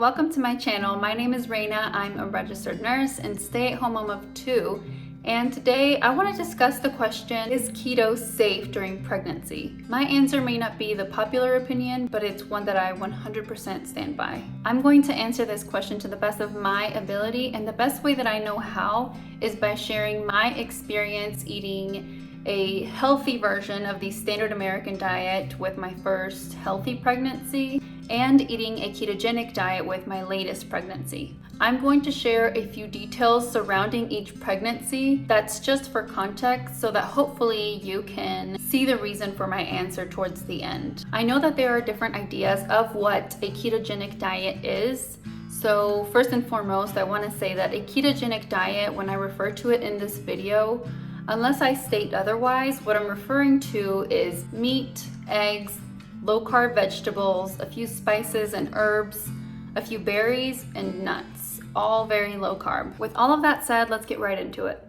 Welcome to my channel. My name is Raina. I'm a registered nurse and stay-at-home mom of 2. And today I want to discuss the question, is keto safe during pregnancy? My answer may not be the popular opinion, but it's one that I 100% stand by. I'm going to answer this question to the best of my ability, and the best way that I know how is by sharing my experience eating a healthy version of the standard American diet with my first healthy pregnancy and eating a ketogenic diet with my latest pregnancy. I'm going to share a few details surrounding each pregnancy. That's just for context so that hopefully you can see the reason for my answer towards the end. I know that there are different ideas of what a ketogenic diet is. So first and foremost, I want to say that a ketogenic diet, when I refer to it in this video, unless I state otherwise, what I'm referring to is meat, eggs, low-carb vegetables, a few spices and herbs, a few berries, and nuts, all very low-carb. With all of that said, let's get right into it.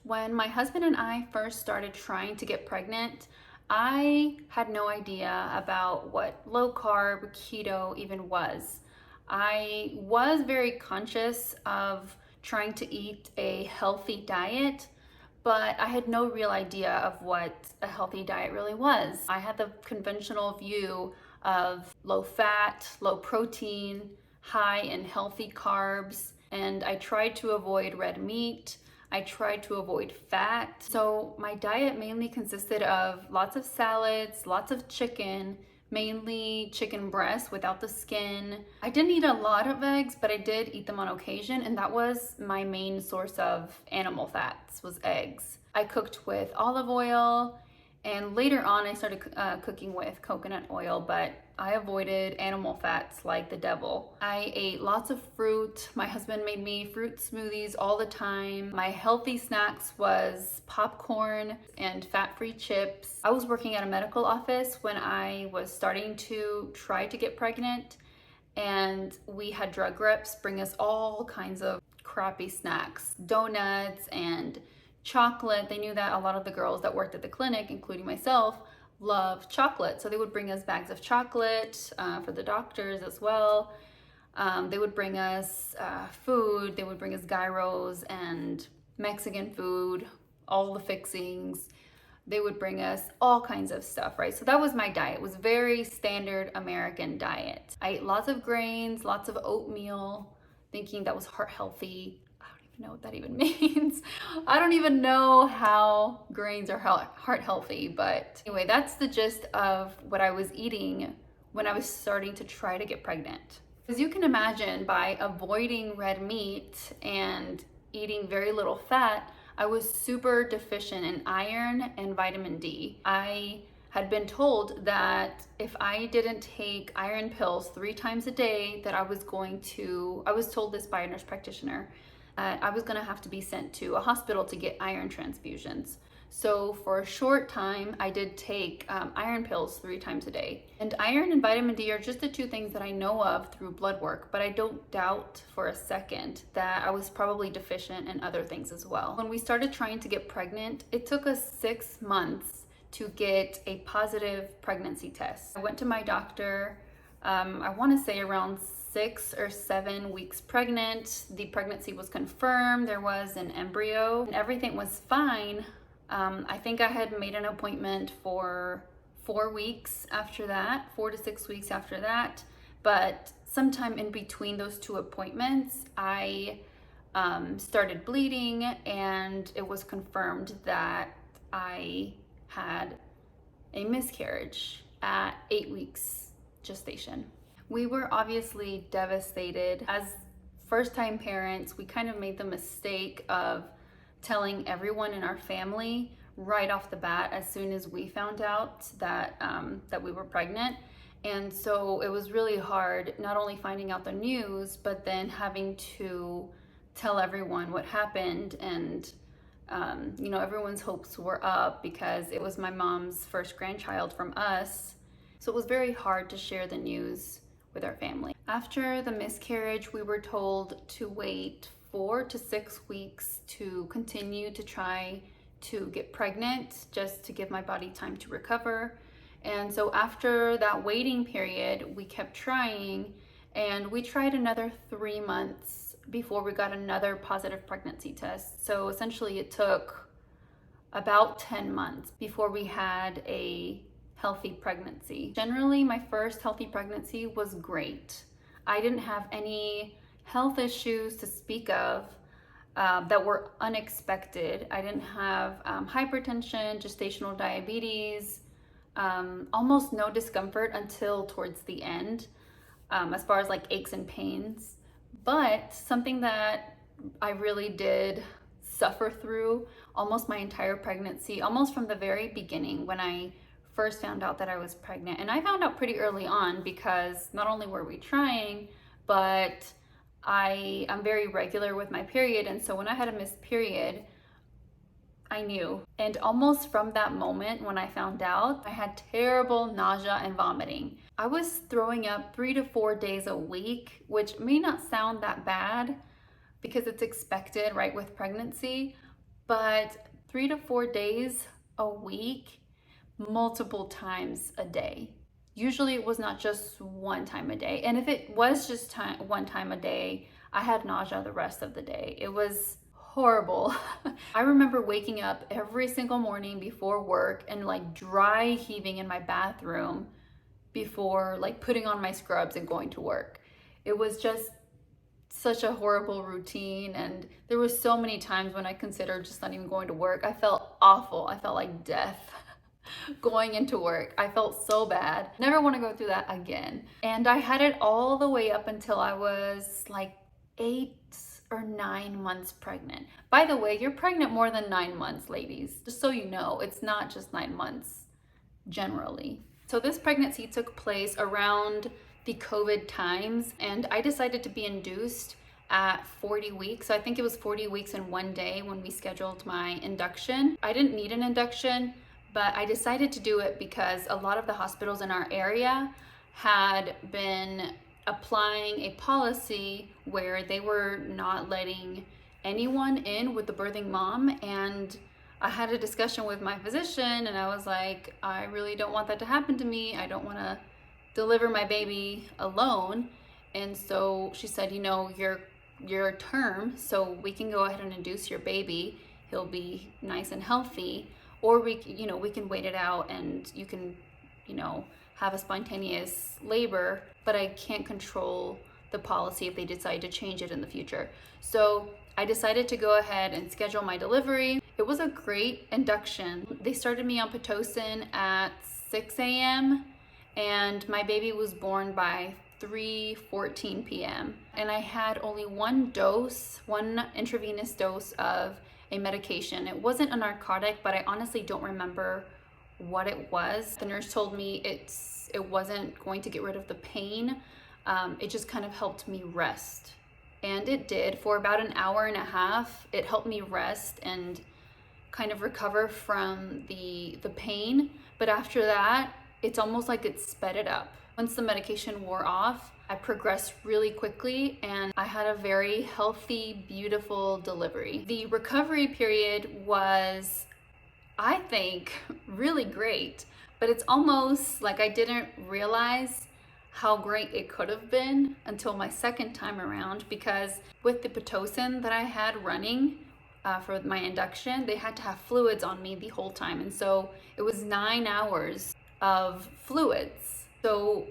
When my husband and I first started trying to get pregnant, I had no idea about what low-carb keto even was. I was very conscious of trying to eat a healthy diet, but I had no real idea of what a healthy diet really was. I had the conventional view of low fat, low protein, high and healthy carbs, and I tried to avoid red meat. I tried to avoid fat. So my diet mainly consisted of lots of salads, lots of chicken, mainly chicken breast without the skin. I didn't eat a lot of eggs, but I did eat them on occasion, and that was my main source of animal fats, was eggs. I cooked with olive oil, and later on I started cooking with coconut oil, but I avoided animal fats like the devil. I ate lots of fruit. My husband made me fruit smoothies all the time. My healthy snacks was popcorn and fat-free chips. I was working at a medical office when I was starting to try to get pregnant, and we had drug reps bring us all kinds of crappy snacks, donuts and chocolate. They knew that a lot of the girls that worked at the clinic, including myself, love chocolate. So they would bring us bags of chocolate for the doctors as well. They would bring us food. They would bring us gyros and Mexican food, all the fixings. They would bring us all kinds of stuff, right? So that was my diet. It was very standard American diet. I ate lots of grains, lots of oatmeal, thinking that was heart healthy. Know what that even means. I don't even know how grains are heart healthy, but anyway, that's the gist of what I was eating when I was starting to try to get pregnant. As you can imagine, by avoiding red meat and eating very little fat, I was super deficient in iron and vitamin D. I had been told that if I didn't take iron pills 3 times a day, that I was told this by a nurse practitioner, I was going to have to be sent to a hospital to get iron transfusions. So for a short time, I did take iron pills 3 times a day. And iron and vitamin D are just the 2 things that I know of through blood work, but I don't doubt for a second that I was probably deficient in other things as well. When we started trying to get pregnant, it took us 6 months to get a positive pregnancy test. I went to my doctor, I want to say around 6 or 7 weeks pregnant. The pregnancy was confirmed. There was an embryo and everything was fine. I think I had made an appointment for 4 weeks after that, 4 to 6 weeks after that. But sometime in between those 2 appointments, I started bleeding, and it was confirmed that I had a miscarriage at 8 weeks gestation. We were obviously devastated. As first-time parents, we kind of made the mistake of telling everyone in our family right off the bat as soon as we found out that we were pregnant. And so it was really hard, not only finding out the news, but then having to tell everyone what happened. And everyone's hopes were up because it was my mom's first grandchild from us. So it was very hard to share the news with our family. After the miscarriage, we were told to wait 4 to 6 weeks to continue to try to get pregnant, just to give my body time to recover. And so after that waiting period, we kept trying, and we tried another 3 months before we got another positive pregnancy test. So essentially it took about 10 months before we had a healthy pregnancy. Generally, my first healthy pregnancy was great. I didn't have any health issues to speak of that were unexpected. I didn't have hypertension, gestational diabetes, almost no discomfort until towards the end, as far as like aches and pains. But something that I really did suffer through almost my entire pregnancy, almost from the very beginning when I first found out that I was pregnant. And I found out pretty early on because not only were we trying, but I'm very regular with my period. And so when I had a missed period, I knew. And almost from that moment when I found out, I had terrible nausea and vomiting. I was throwing up 3 to 4 days a week, which may not sound that bad because it's expected, right, with pregnancy, but 3 to 4 days a week, multiple times a day. Usually it was not just one time a day. And if it was just one time a day, I had nausea the rest of the day. It was horrible. I remember waking up every single morning before work and like dry heaving in my bathroom before like putting on my scrubs and going to work. It was just such a horrible routine, and there was so many times when I considered just not even going to work. I felt awful. I felt like death going into work. I felt so bad. Never want to go through that again. And I had it all the way up until I was like 8 or 9 months pregnant. By the way, you're pregnant more than 9 months, ladies. Just so you know, it's not just 9 months generally. So this pregnancy took place around the COVID times, and I decided to be induced at 40 weeks. So I think it was 40 weeks in one day when we scheduled my induction. I didn't need an induction, but I decided to do it because a lot of the hospitals in our area had been applying a policy where they were not letting anyone in with the birthing mom. And I had a discussion with my physician, and I was like, I really don't want that to happen to me. I don't want to deliver my baby alone. And so she said, you know, your term, so we can go ahead and induce your baby. He'll be nice and healthy, or we can wait it out and you can, have a spontaneous labor, but I can't control the policy if they decide to change it in the future. So I decided to go ahead and schedule my delivery. It was a great induction. They started me on Pitocin at 6 a.m. and my baby was born by 3:14 p.m. And I had only one intravenous dose of a medication. It wasn't a narcotic, but I honestly don't remember what it was. The nurse told me it wasn't going to get rid of the pain. It just kind of helped me rest. And it did. For about an hour and a half, it helped me rest and kind of recover from the pain. But after that, it's almost like it sped it up. Once the medication wore off, I progressed really quickly and I had a very healthy, beautiful delivery. The recovery period was, I think, really great, but it's almost like I didn't realize how great it could have been until my second time around, because with the Pitocin that I had running for my induction, they had to have fluids on me the whole time. And so it was 9 hours of fluids. So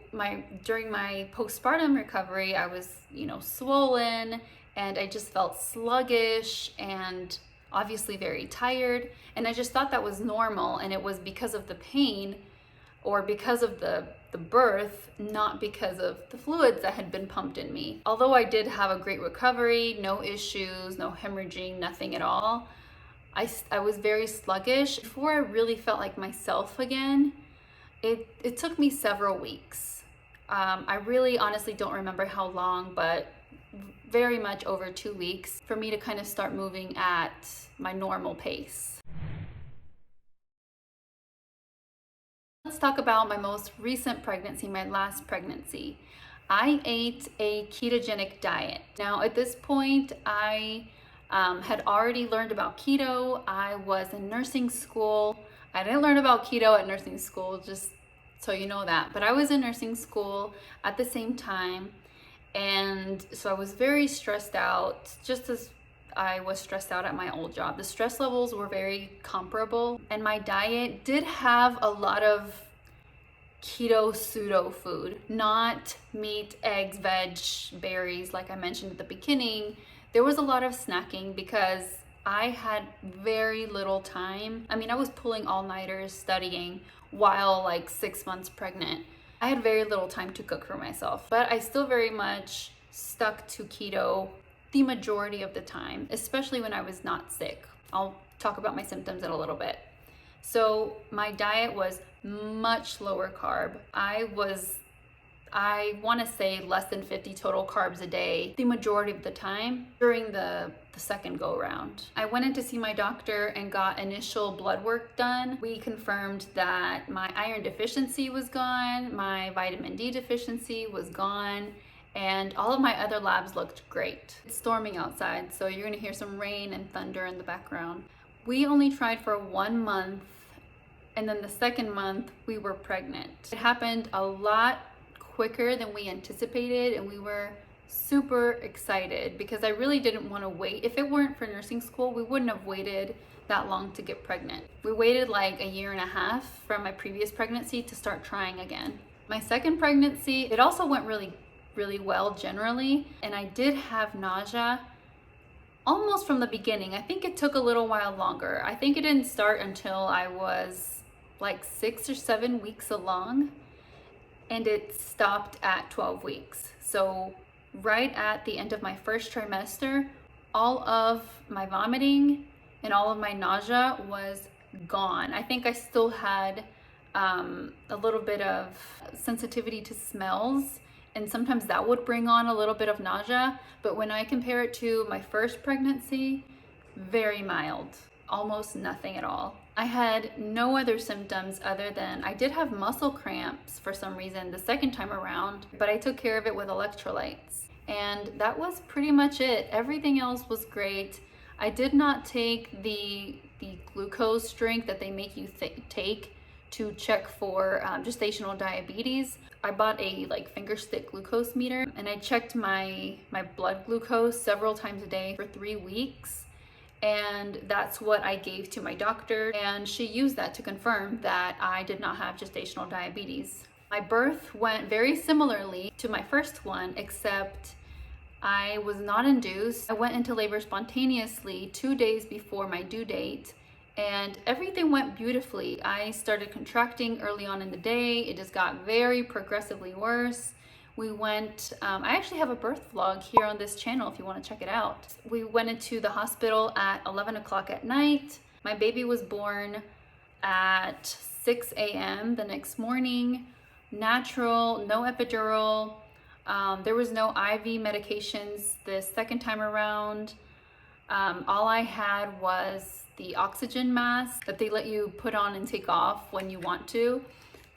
during my postpartum recovery, I was, swollen, and I just felt sluggish and obviously very tired. And I just thought that was normal, and it was because of the pain or because of the birth, not because of the fluids that had been pumped in me. Although I did have a great recovery, no issues, no hemorrhaging, nothing at all, I was very sluggish. Before I really felt like myself again, it took me several weeks. I really honestly don't remember how long, but very much over 2 weeks for me to kind of start moving at my normal pace. Let's talk about my most recent pregnancy, my last pregnancy. I ate a ketogenic diet. Now at this point, I had already learned about keto. I was in nursing school. I didn't learn about keto at nursing school, just so you know that, but I was in nursing school at the same time. And so I was very stressed out, just as I was stressed out at my old job. The stress levels were very comparable, and my diet did have a lot of keto pseudo food, not meat, eggs, veg, berries, like I mentioned at the beginning. There was a lot of snacking because I had very little time. I mean, I was pulling all-nighters studying while like 6 months pregnant. I had very little time to cook for myself, but I still very much stuck to keto the majority of the time, especially when I was not sick. I'll talk about my symptoms in a little bit. So my diet was much lower carb. I want to say less than 50 total carbs a day the majority of the time during the second go round. I went in to see my doctor and got initial blood work done. We confirmed that my iron deficiency was gone, my vitamin D deficiency was gone, and all of my other labs looked great. It's storming outside, so you're gonna hear some rain and thunder in the background. We only tried for 1 month, and then the second month we were pregnant. It happened a lot quicker than we anticipated, and we were super excited because I really didn't want to wait. If it weren't for nursing school, we wouldn't have waited that long to get pregnant. We waited like 1.5 years from my previous pregnancy to start trying again. My second pregnancy, it also went really well generally, and I did have nausea almost from the beginning. I think it took a little while longer. I think it didn't start until I was like 6 or 7 weeks along, and it stopped at 12 weeks. So right at the end of my first trimester, all of my vomiting and all of my nausea was gone. I think I still had a little bit of sensitivity to smells, and sometimes that would bring on a little bit of nausea. But when I compare it to my first pregnancy, very mild, almost nothing at all. I had no other symptoms other than I did have muscle cramps for some reason the second time around, but I took care of it with electrolytes. And that was pretty much it. Everything else was great. I did not take the glucose drink that they make you take to check for gestational diabetes. I bought a finger stick glucose meter, and I checked my blood glucose several times a day for 3 weeks. And that's what I gave to my doctor, and she used that to confirm that I did not have gestational diabetes. My birth went very similarly to my first one, except I was not induced. I went into labor spontaneously 2 days before my due date, and everything went beautifully. I started contracting early on in the day. It just got very progressively worse. We went, I actually have a birth vlog here on this channel if you want to check it out. We went into the hospital at 11 o'clock at night. My baby was born at 6 a.m. the next morning. Natural, no epidural. There was no IV medications the second time around. All I had was the oxygen mask that they let you put on and take off when you want to.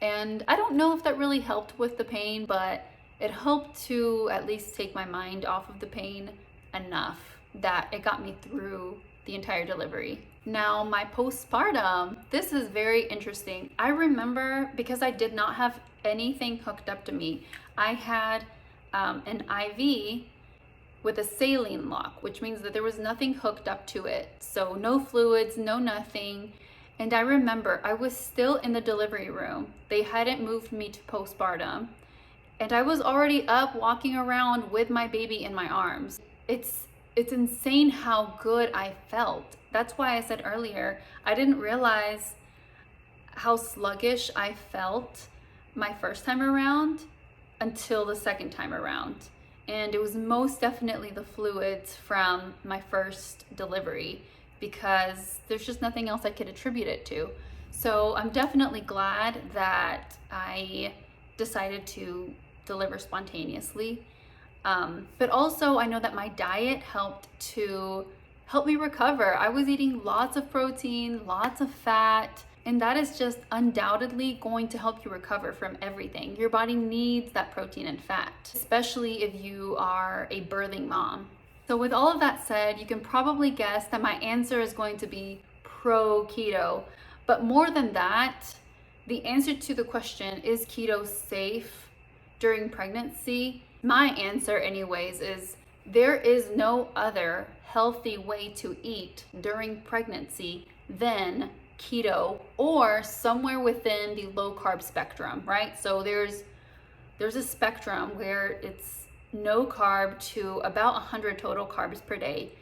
And I don't know if that really helped with the pain, but it helped to at least take my mind off of the pain enough that it got me through the entire delivery. Now, my postpartum, this is very interesting. I remember, because I did not have anything hooked up to me, I had an IV with a saline lock, which means that there was nothing hooked up to it. So no fluids, no nothing. And I remember I was still in the delivery room. They hadn't moved me to postpartum. And I was already up walking around with my baby in my arms. It's insane how good I felt. That's why I said earlier, I didn't realize how sluggish I felt my first time around until the second time around. And it was most definitely the fluids from my first delivery, because there's just nothing else I could attribute it to. So I'm definitely glad that I decided to deliver spontaneously. But also I know that my diet helped me recover. I was eating lots of protein, lots of fat, and that is just undoubtedly going to help you recover from everything. Your body needs that protein and fat, especially if you are a birthing mom. So with all of that said, you can probably guess that my answer is going to be pro keto. But more than that, the answer to the question, is keto safe during pregnancy? My answer anyways is there is no other healthy way to eat during pregnancy than keto, or somewhere within the low carb spectrum, right? So there's a spectrum where it's no carb to about 100 total carbs per day.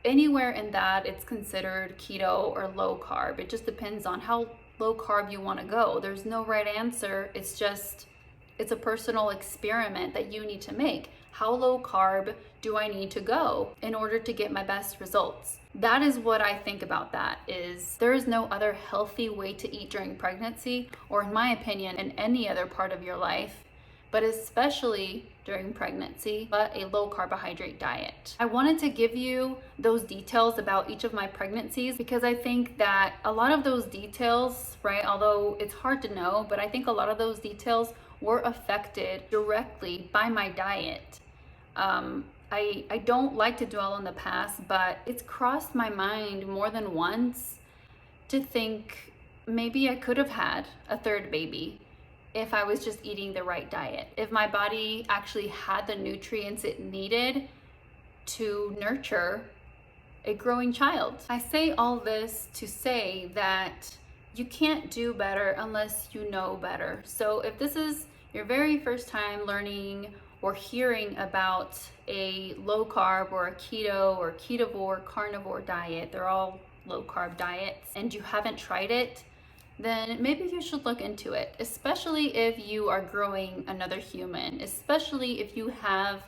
Anywhere in that, it's considered keto or low carb. It just depends on how low carb you want to go. There's no right answer. It's a personal experiment that you need to make. How low carb do I need to go in order to get my best results? That is what I think about that, is there is no other healthy way to eat during pregnancy, or in my opinion, in any other part of your life, but especially during pregnancy, but a low carbohydrate diet. I wanted to give you those details about each of my pregnancies because I think that a lot of those details, right, although it's hard to know, but I think a lot of those details were affected directly by my diet. I don't like to dwell on the past, but it's crossed my mind more than once to think maybe I could have had a third baby if I was just eating the right diet, if my body actually had the nutrients it needed to nurture a growing child. I say all this to say that you can't do better unless you know better. So if this is your very first time learning or hearing about a low carb or a keto or ketovore carnivore diet, they're all low carb diets, and you haven't tried it, then maybe you should look into it, especially if you are growing another human, especially if you have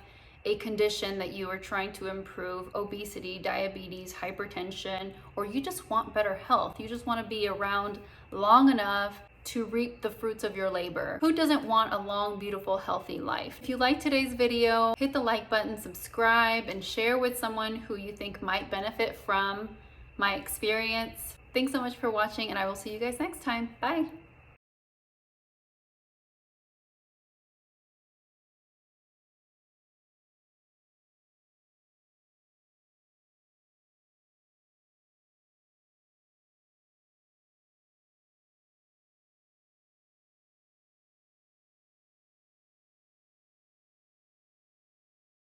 a condition that you are trying to improve, obesity, diabetes, hypertension, or you just want better health. You just want to be around long enough to reap the fruits of your labor. Who doesn't want a long, beautiful, healthy life? If you like today's video, hit the like button, subscribe, and share with someone who you think might benefit from my experience. Thanks so much for watching, and I will see you guys next time. Bye.